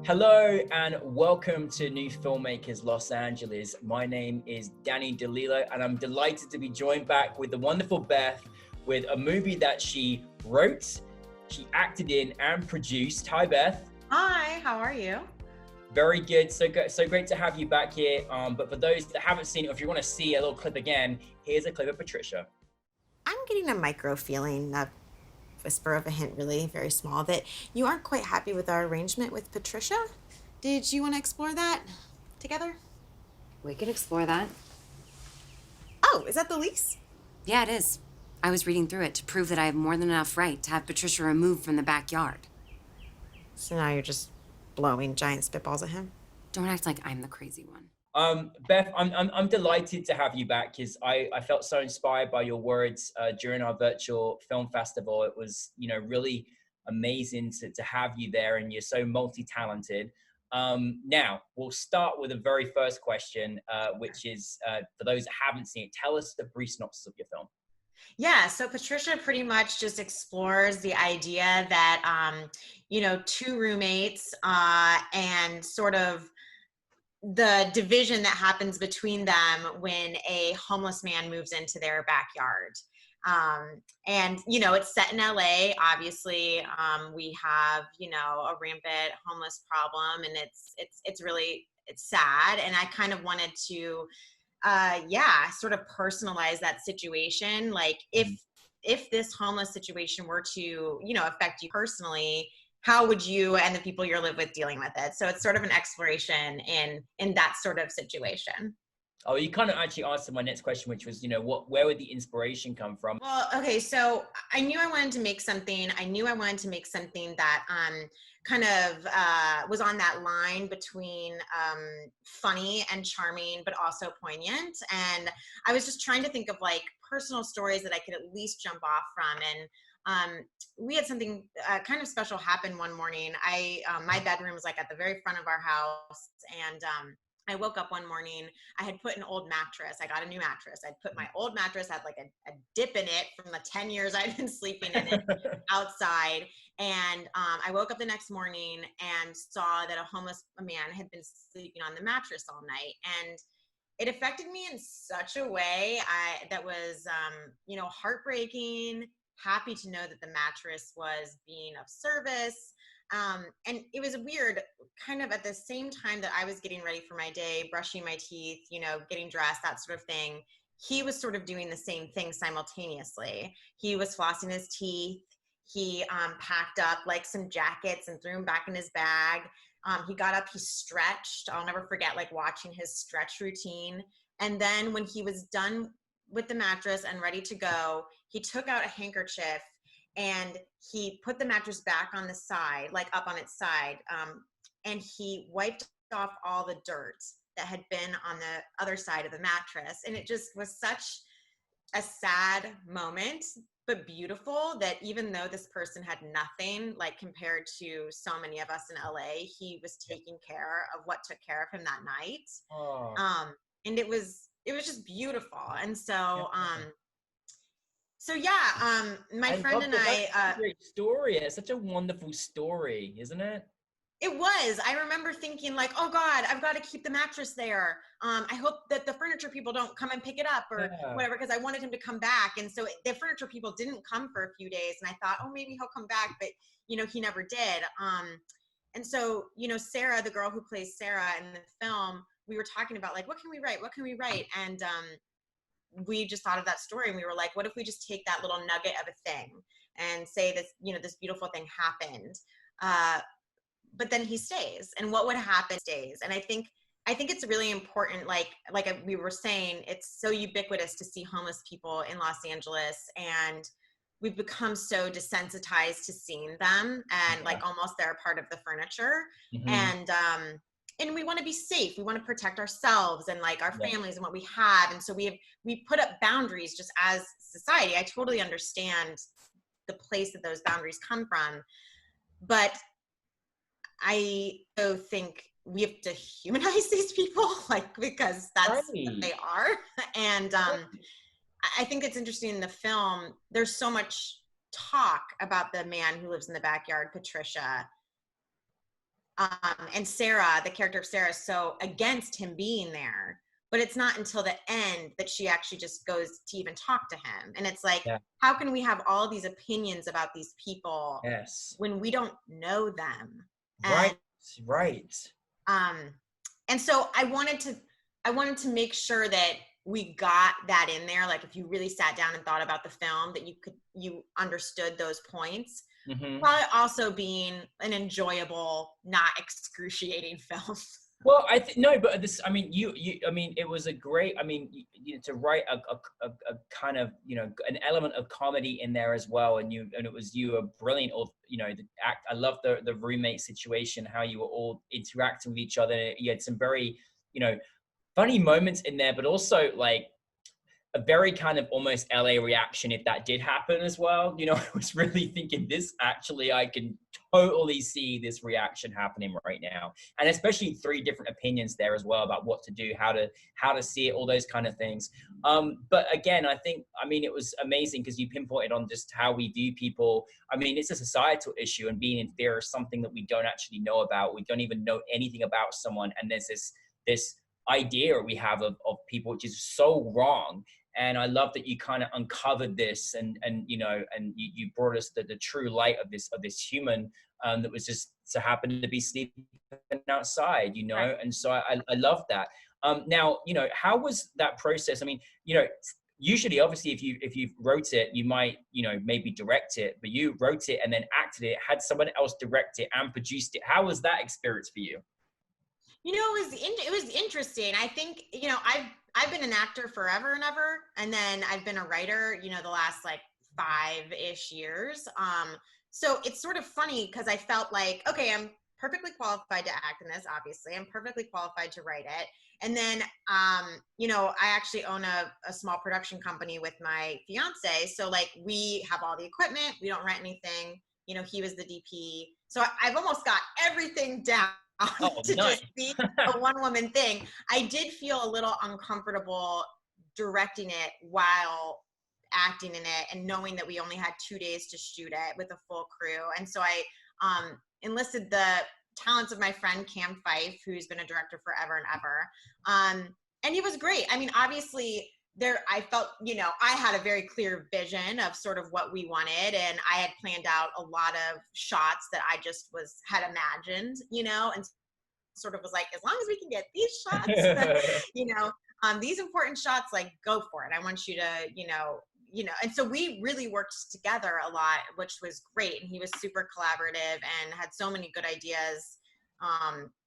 Hello and welcome to New Filmmakers Los Angeles. My name is Danny De Lillo and I'm delighted to be joined back with the wonderful Beth with a movie that she wrote, she acted in and produced. Hi Beth. Hi, how are you? Very good. So great to have you back here. But for those that haven't seen it, or if you want to see a little clip again, here's a clip of Patricia. I'm getting a micro feeling, a whisper of a hint, really very small, that you aren't quite happy with our arrangement with Patricia. Did you want to explore that together? We could explore that. Oh, is that the lease? Yeah, it is. I was reading through it to prove that I have more than enough right to have Patricia removed from the backyard. So now you're just blowing giant spitballs at him? Don't act like I'm the crazy one. Beth, I'm delighted to have you back because I felt so inspired by your words during our virtual film festival. It was, really amazing to have you there, and you're so multi-talented. Now, we'll start with the very first question, which is, for those that haven't seen it, tell us the brief synopsis of your film. Yeah, so Patricia pretty much just explores the idea that, two roommates and sort of the division that happens between them when a homeless man moves into their backyard. It's set in LA, obviously. We have, a rampant homeless problem, and it's sad. And I kind of wanted to, sort of personalize that situation. Like if this homeless situation were to, affect you personally, how would you and the people you live with dealing with it? So it's sort of an exploration in that sort of situation. Oh, you kind of actually answered my next question, which was, where would the inspiration come from? Well, okay, so I knew I wanted to make something. I knew I wanted to make something that kind of was on that line between funny and charming, but also poignant. And I was just trying to think of like personal stories that I could at least jump off from. And we had something kind of special happen one morning. My bedroom was like at the very front of our house, and I woke up one morning. I had put an old mattress. I got a new mattress. I'd put my old mattress, had like a dip in it from the 10 years I'd been sleeping in it outside. And I woke up the next morning and saw that a homeless man had been sleeping on the mattress all night. And it affected me in such a way that was, heartbreaking. Happy to know that the mattress was being of service. And it was weird, kind of at the same time that I was getting ready for my day, brushing my teeth, getting dressed, that sort of thing. He was sort of doing the same thing simultaneously. He was flossing his teeth. He packed up like some jackets and threw them back in his bag. He got up, he stretched. I'll never forget like watching his stretch routine. And then when he was done with the mattress and ready to go, he took out a handkerchief and he put the mattress back on the side, like up on its side. And he wiped off all the dirt that had been on the other side of the mattress. And it just was such a sad moment, but beautiful, that even though this person had nothing, like compared to so many of us in LA, he was taking care of what took care of him that night. Oh. And it was just beautiful. And so, my friend and I, that's a great story. It's such a wonderful story, isn't it? It was. I remember thinking like, oh God, I've got to keep the mattress there. I hope that the furniture people don't come and pick it up or whatever, because I wanted him to come back. And so the furniture people didn't come for a few days. And I thought, oh, maybe he'll come back, but he never did. And so, Sarah, the girl who plays Sarah in the film, we were talking about like, what can we write? What can we write? And we just thought of that story, and we were like, what if we just take that little nugget of a thing and say this, this beautiful thing happened. But then he stays, and what would happen stays. And I think it's really important. Like we were saying, it's so ubiquitous to see homeless people in Los Angeles, and we've become so desensitized to seeing them, and like almost they're a part of the furniture. Mm-hmm. And we want to be safe. We want to protect ourselves and like our families and what we have. And so we put up boundaries just as society. I totally understand the place that those boundaries come from, but I also think we have to humanize these people, like, because that's what they are. And I think it's interesting in the film, there's so much talk about the man who lives in the backyard, Patricia. And Sarah, the character of Sarah, is so against him being there. But it's not until the end that she actually just goes to even talk to him. And it's like, how can we have all these opinions about these people when we don't know them? Right, right. And so I wanted to make sure that we got that in there. Like if you really sat down and thought about the film, that you understood those points. Mm-hmm. While also being an enjoyable, not excruciating film. Well, no, but this, I mean, I mean, it was a great, I mean, to write a kind of, you know, an element of comedy in there as well. And it was, you were brilliant. Or, you know, the act, I love the roommate situation, how you were all interacting with each other. You had some very, you know, funny moments in there, but also like a very kind of almost LA reaction if that did happen as well. You know, I was really thinking this, actually, I can totally see this reaction happening right now. And especially 3 different opinions there as well about what to do, how to see it, all those kind of things. But again, I think, I mean, it was amazing because you pinpointed on just how we view people. I mean, it's a societal issue, and being in fear is something that we don't actually know about. We don't even know anything about someone. And there's this idea we have of people, which is so wrong. And I love that you kind of uncovered this, and you know, and you brought us the true light of this human that was just so happened to be sleeping outside, you know. Right. And so I love that. Now, you know, how was that process? I mean, you know, usually, obviously, if you wrote it, you might, you know, maybe direct it, but you wrote it and then acted it, had someone else direct it and produced it. How was that experience for you? You know, it was interesting. I think, you know, I've been an actor forever and ever, and then I've been a writer, you know, the last like 5-ish years. So it's sort of funny because I felt like, okay, I'm perfectly qualified to act in this. Obviously, I'm perfectly qualified to write it. And then, you know, I actually own a small production company with my fiance. So like, we have all the equipment. We don't rent anything. You know, he was the DP. So I've almost got everything down. To nice. Just be a one-woman thing. I did feel a little uncomfortable directing it while acting in it, and knowing that we only had 2 days to shoot it with a full crew. And so I enlisted the talents of my friend Cam Fife, who's been a director forever and ever. And he was great. I mean, obviously, I felt, you know, I had a very clear vision of sort of what we wanted, and I had planned out a lot of shots that I just had imagined, you know, and sort of was like, as long as we can get these shots, you know, these important shots, like, go for it. I want you to, you know, and so we really worked together a lot, which was great. And he was super collaborative and had so many good ideas,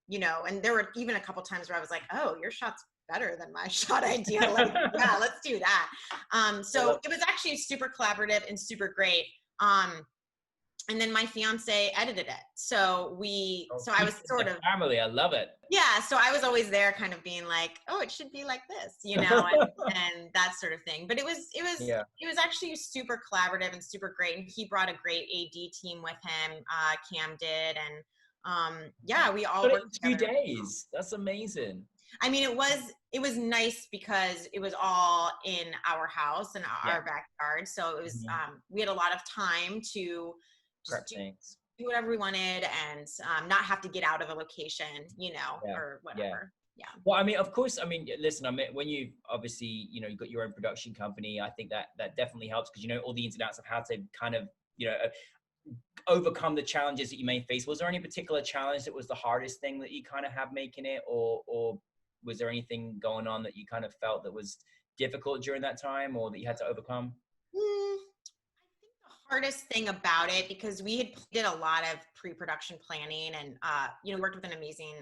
you know, and there were even a couple times where I was like, oh, your shot's better than my shot idea. Like, yeah, let's do that. So it was actually super collaborative and super great. And then my fiance edited it. So I was sort of family. I love it. Yeah. So I was always there kind of being like, oh, it should be like this, you know, and that sort of thing. But it was actually super collaborative and super great. And he brought a great AD team with him. Cam did. And yeah, we all worked together. 2 days. That's amazing. I mean, it was nice because it was all in our house and our backyard. So it was, we had a lot of time to just do whatever we wanted, and not have to get out of a location, you know, or whatever. Yeah. Well, I mean, of course, I mean, listen, I mean, when you obviously, you know, you've got your own production company, I think that definitely helps, because you know all the ins and outs of how to kind of, you know, overcome the challenges that you may face. Was there any particular challenge that was the hardest thing that you kind of have making it, or was there anything going on that you kind of felt that was difficult during that time, or that you had to overcome? I think the hardest thing about it, because we did a lot of pre-production planning, and you know, worked with an amazing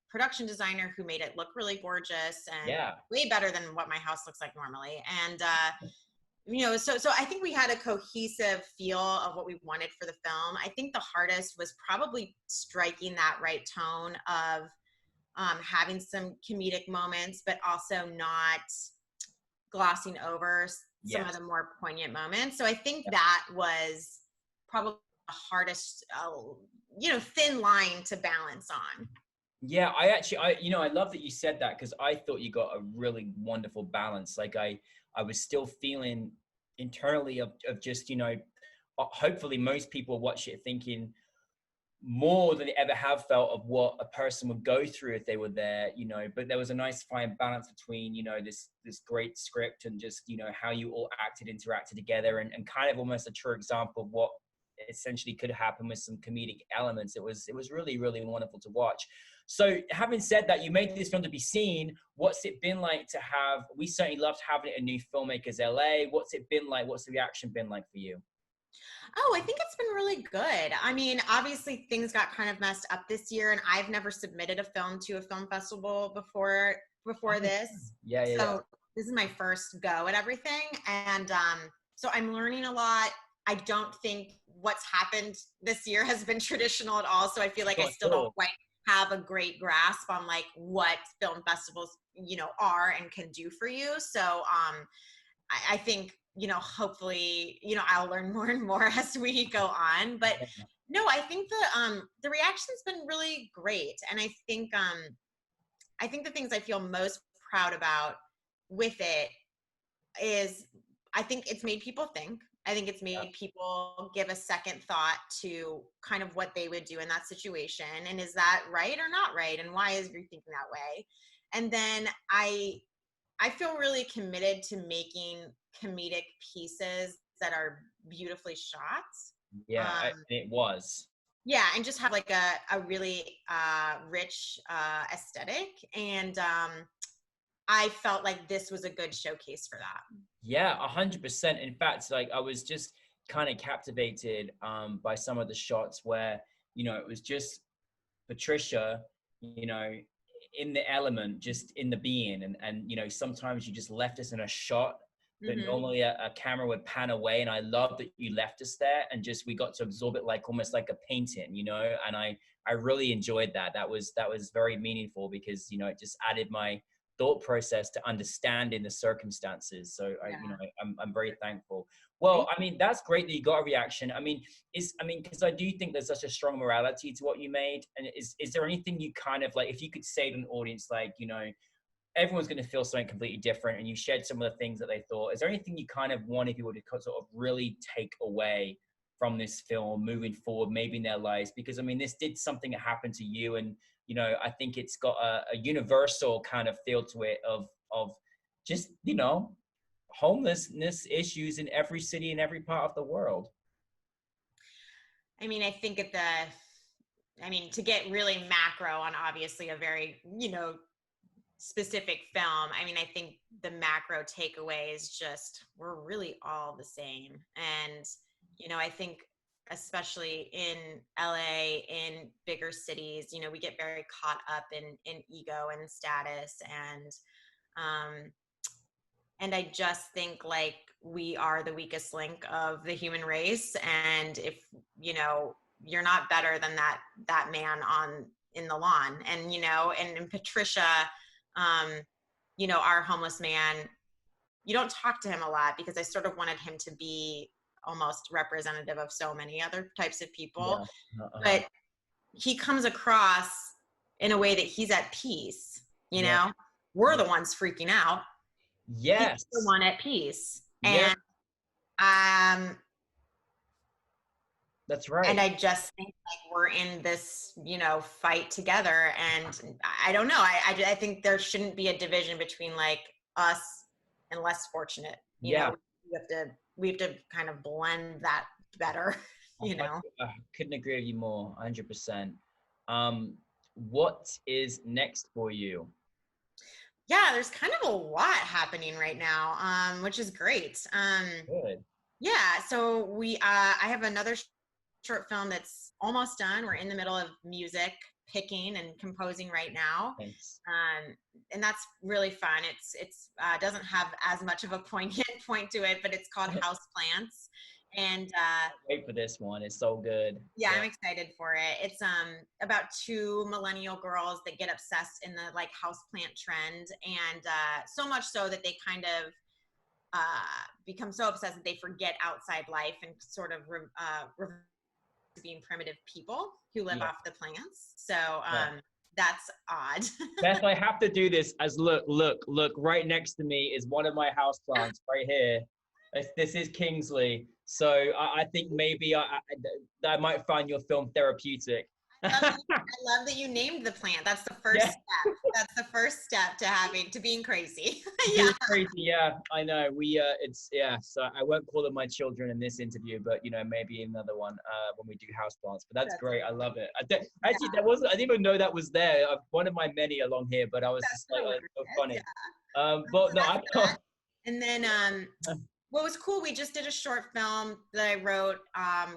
production designer who made it look really gorgeous and way better than what my house looks like normally. And you know, so I think we had a cohesive feel of what we wanted for the film. I think the hardest was probably striking that right tone of having some comedic moments, but also not glossing over some of the more poignant moments. So I think that was probably the hardest, you know, thin line to balance on. Yeah, I you know, I love that you said that, because I thought you got a really wonderful balance. Like I was still feeling internally of just, you know, hopefully most people watch it thinking, more than they ever have felt of what a person would go through if they were there, you know. But there was a nice fine balance between, you know, this great script and just, you know, how you all interacted together, and kind of almost a true example of what essentially could happen with some comedic elements. It was really, really wonderful to watch. So having said that, you made this film to be seen. What's it been like to have, we certainly loved having it in New Filmmakers LA. What's it been like? What's the reaction been like for you? Oh, I think it's been really good. I mean, obviously things got kind of messed up this year, and I've never submitted a film to a film festival before this. So this is my first go at everything. And so I'm learning a lot. I don't think what's happened this year has been traditional at all. So I feel like I still don't quite have a great grasp on like what film festivals, you know, are and can do for you. So I think, you know, hopefully, you know, I'll learn more and more as we go on. But no, I think the reaction's been really great. And I think the things I feel most proud about with it is I think it's made people think. I think it's made people give a second thought to kind of what they would do in that situation. And is that right or not right? And why is you thinking that way? And then I feel really committed to making comedic pieces that are beautifully shot. Yeah, it was. Yeah, and just have like a really rich aesthetic. And I felt like this was a good showcase for that. Yeah, 100%. In fact, like I was just kind of captivated by some of the shots where, you know, it was just Patricia, you know, in the element, just in the being. And you know, sometimes you just left us in a shot that normally a camera would pan away. And I love that you left us there and just, we got to absorb it like almost like a painting, you know, and I really enjoyed that. That was very meaningful because, you know, it just added my thought process to understanding the circumstances. So I'm very thankful. Well, I mean, that's great that you got a reaction. I mean, because I do think there's such a strong morality to what you made. And is there anything you kind of like, if you could say to an audience, like, you know, everyone's going to feel something completely different and you shared some of the things that they thought, is there anything you kind of wanted people to sort of really take away from this film moving forward, maybe in their lives? Because I mean, this did something that happened to you, and you know, I think it's got a universal kind of feel to it of just, you know, homelessness issues in every city in every part of the world. I mean, I think to get really macro on obviously a very, you know, specific film, I mean, I think the macro takeaway is just, we're really all the same. And, you know, I think especially in LA, in bigger cities, you know, we get very caught up in ego and status. And I just think like we are the weakest link of the human race. And if, you know, you're not better than that man in the lawn. And, you know, and in Patricia, you know, our homeless man, you don't talk to him a lot because I sort of wanted him to be almost representative of so many other types of people. But he comes across in a way that he's at peace, you know. We're the ones freaking out. Yes. He's the one at peace. And that's right. And I just think like we're in this, you know, fight together. And I don't know. I think there shouldn't be a division between like us and less fortunate. You know, we have to kind of blend that better, you know. I couldn't agree with you more, 100%. What is next for you? Yeah, there's kind of a lot happening right now, which is great. Good. Yeah, so I have another short film that's almost done. We're in the middle of music picking and composing right now. Thanks. And that's really fun. It's doesn't have as much of a poignant point to it, but it's called Houseplants. And wait for this one. It's so good. Yeah, I'm excited for it. It's about two millennial girls that get obsessed in the like houseplant trend, and so much so that they kind of become so obsessed that they forget outside life and sort of being primitive people who live off the plants. So that's odd. Beth, I have to do this as look right next to me is one of my houseplants right here. This is Kingsley. So I think maybe I might find your film therapeutic. I love that you named the plant. That's the first Yeah. step. That's the first step to being crazy. Yeah. Yeah. Crazy. Yeah, I know. So I won't call them my children in this interview, but maybe another one when we do houseplants. But that's great. I love it. Actually, that wasn't. I didn't even know that was there. One of my many along here, but I was That's just like, oh, it's so funny. Yeah. But no, I can't. And then what was cool, we just did a short film that I wrote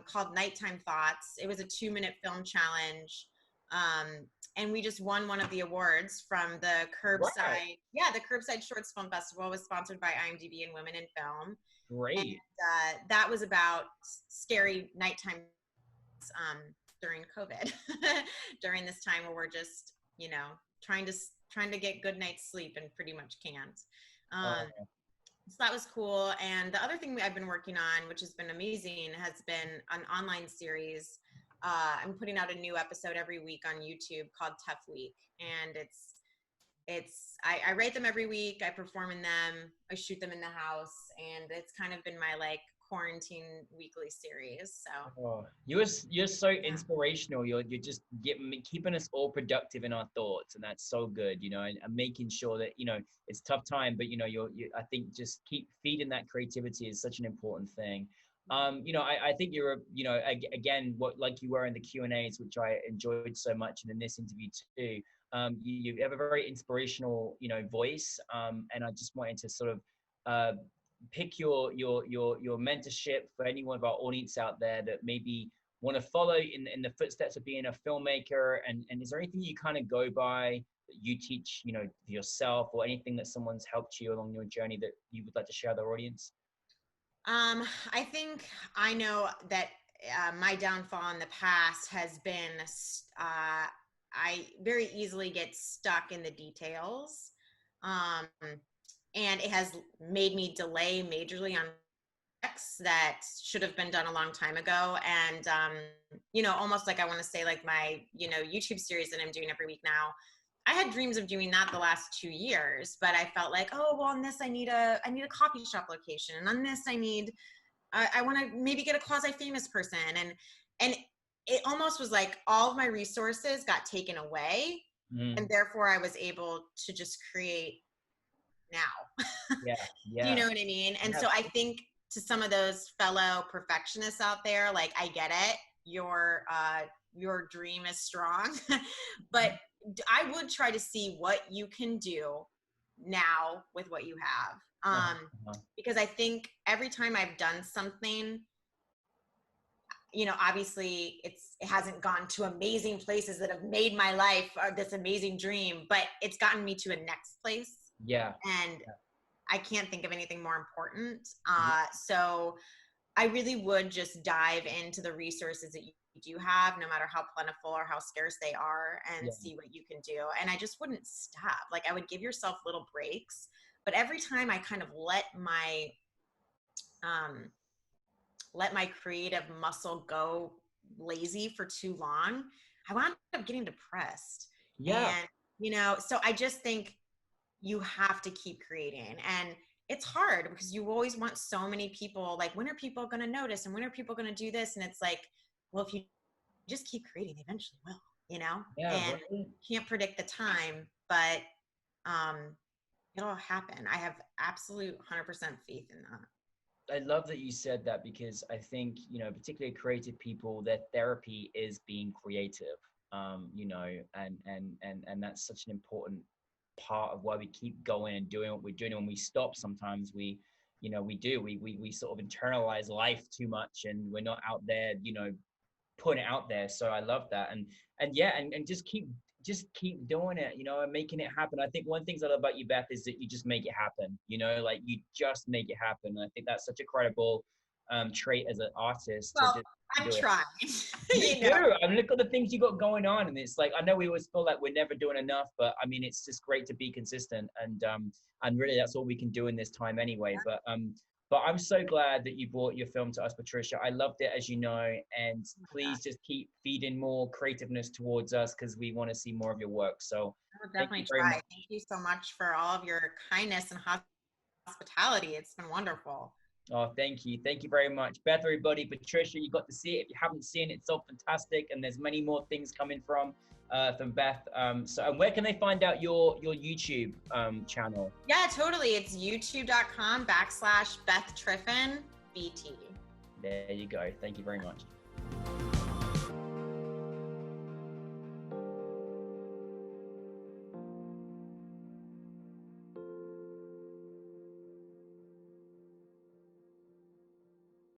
called Nighttime Thoughts. It was a 2-minute film challenge. And we just won one of the awards from the Curbside. Wow. Yeah, the Curbside Shorts Film Festival was sponsored by IMDb and Women in Film. Great. And that was about scary nighttime during COVID, during this time where we're just, trying to get good night's sleep and pretty much can't. So that was cool. And the other thing I've been working on, which has been amazing, has been an online series. I'm putting out a new episode every week on YouTube called Tough Week. And I write them every week. I perform in them. I shoot them in the house. And it's kind of been my quarantine weekly series. So you're so inspirational. You're just keeping us all productive in our thoughts, and that's so good. And making sure that it's tough time, but I think just keep feeding that creativity is such an important thing. I think you're again like you were in the Q&As, which I enjoyed so much, and in this interview too. You have a very inspirational voice, and I just wanted to sort of pick your mentorship for any one of our audience out there that maybe want to follow in the footsteps of being a filmmaker, and is there anything you kind of go by that you teach yourself, or anything that someone's helped you along your journey that you would like to share with our audience? I think I know that my downfall in the past has been I very easily get stuck in the details. And it has made me delay majorly on projects that should have been done a long time ago. And, almost like I want to say my, YouTube series that I'm doing every week now, I had dreams of doing that the last 2 years, but I felt like, oh, well, on this, I need a coffee shop location. And on this, I want to maybe get a quasi-famous person. And it almost was like all of my resources got taken away. And therefore I was able to just create now. Yeah. Do you know what I mean? And so I think to some of those fellow perfectionists out there, I get it. Your dream is strong, but I would try to see what you can do now with what you have. Because I think every time I've done something, obviously it hasn't gone to amazing places that have made my life or this amazing dream, but it's gotten me to a next place. Yeah. And I can't think of anything more important. So I really would just dive into the resources that you do have, no matter how plentiful or how scarce they are, and see what you can do. And I just wouldn't stop. I would give yourself little breaks, but every time I kind of let my creative muscle go lazy for too long, I wound up getting depressed. Yeah. And, so I just think you have to keep creating. And it's hard because you always want so many people, when are people going to notice? And when are people going to do this? And it's well, if you just keep creating, they eventually will, Yeah, and you can't predict the time, but it'll happen. I have absolute 100% faith in that. I love that you said that, because I think, particularly creative people, their therapy is being creative, and that's such an important part of why we keep going and doing what we're doing. When we stop, sometimes we sort of internalize life too much, and we're not out there, putting it out there. So I love that. And just keep doing it, and making it happen. I think one thing I love about you, Beth, is that you just make it happen, you just make it happen. I think that's such a credible trait as an artist. Well, I'm trying. You do. I mean, look at the things you got going on, and it's I know we always feel like we're never doing enough, but I mean, it's just great to be consistent, and really that's all we can do in this time anyway. But I'm so glad that you brought your film to us, Patricia. I loved it, as you know, and please just keep feeding more creativeness towards us, because we want to see more of your work. So I will definitely try. Thank you so much for all of your kindness and hospitality. It's been wonderful. Oh, thank you. Thank you very much. Beth, everybody, Patricia, you got to see it. If you haven't seen it, it's so fantastic. And there's many more things coming from Beth. So and where can they find out your YouTube channel? Yeah, totally. It's youtube.com/Beth Triffon BT. There you go. Thank you very much.